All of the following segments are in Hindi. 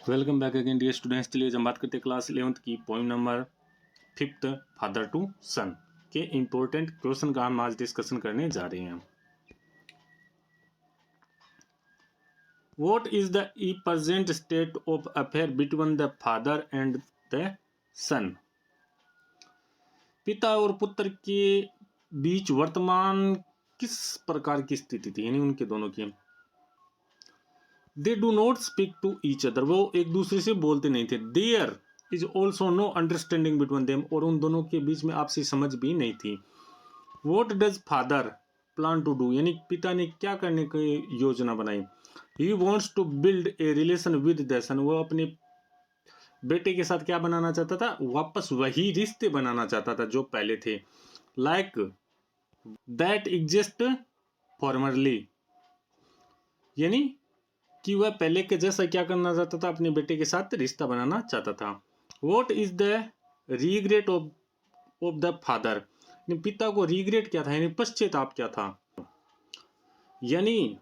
Welcome back again dear students. चलिए हम बात करते हैं क्लास 11th की poem number 5th father to son के इम्पोर्टेंट क्वेश्चन का हम आज डिस्कशन करने जा रहे हैं। What is the present state of affair between the father and the son? पिता और पुत्र के बीच वर्तमान किस प्रकार की स्थिति थी, यानी उनके दोनों की। They do not speak to each other, वो एक दूसरे से बोलते नहीं थे। There is also no understanding between them, और उन दोनों के बीच में आपसी समझ भी नहीं थी। What does father plan to do, यानी पिता ने क्या करने की योजना बनाई। He wants to build a relation with the son, वो अपने बेटे के साथ क्या बनाना चाहता था, वापस वही रिश्ते बनाना चाहता था जो पहले थे। लाइक दैट एग्जिस्ट फॉर्मरली, यानी कि वह पहले के जैसा क्या करना चाहता था, अपने बेटे के साथ रिश्ता बनाना चाहता था। What is the regret of the father, पिता को रिग्रेट क्या था, यानी पश्चाताप क्या था। यानी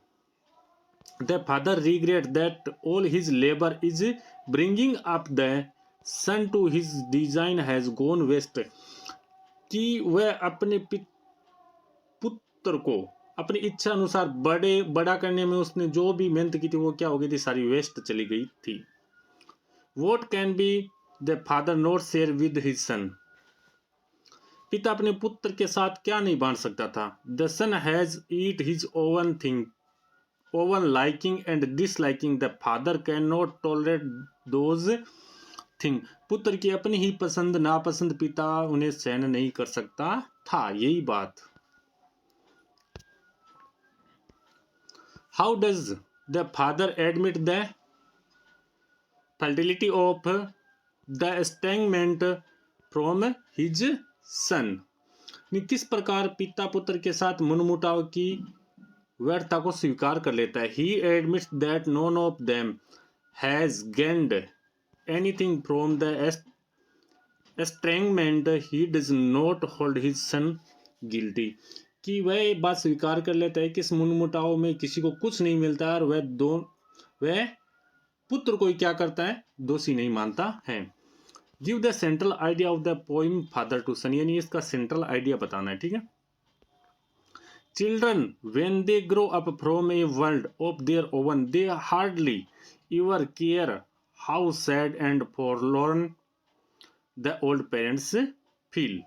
the father regret that all his labour is bringing up the son to his design has gone waste, कि वह अपने पुत्र को अपनी इच्छा अनुसार बड़ा करने में उसने जो भी मेहनत की थी वो क्या हो गई थी, सारी वेस्ट चली गई थी। What can be the father not share with his son, पिता अपने पुत्र के साथ क्या नहीं बांट सकता था। The son has eat his own liking and disliking, the father can not tolerate those thing, पुत्र की अपनी ही पसंद नापसंद पिता उन्हें सहन नहीं कर सकता था, यही बात। How does the father admit the fidelity of the estrangement from his son, किस प्रकार पिता पुत्र के साथ मनमुटाव की व्यर्थता को स्वीकार कर लेता है। He admits that none of them has gained anything from the estrangement. He does not hold his son guilty, कि वह बात स्वीकार कर लेता है कि इस मनमुटाव में किसी को कुछ नहीं मिलता है, और वह पुत्र को क्या करता है, दोषी नहीं मानता है। Give the central idea of the poem father to son, यानी इसका सेंट्रल आइडिया बताना है, ठीक है। Children when they grow up from a world of their own, they hardly ever care how sad and forlorn the old parents feel.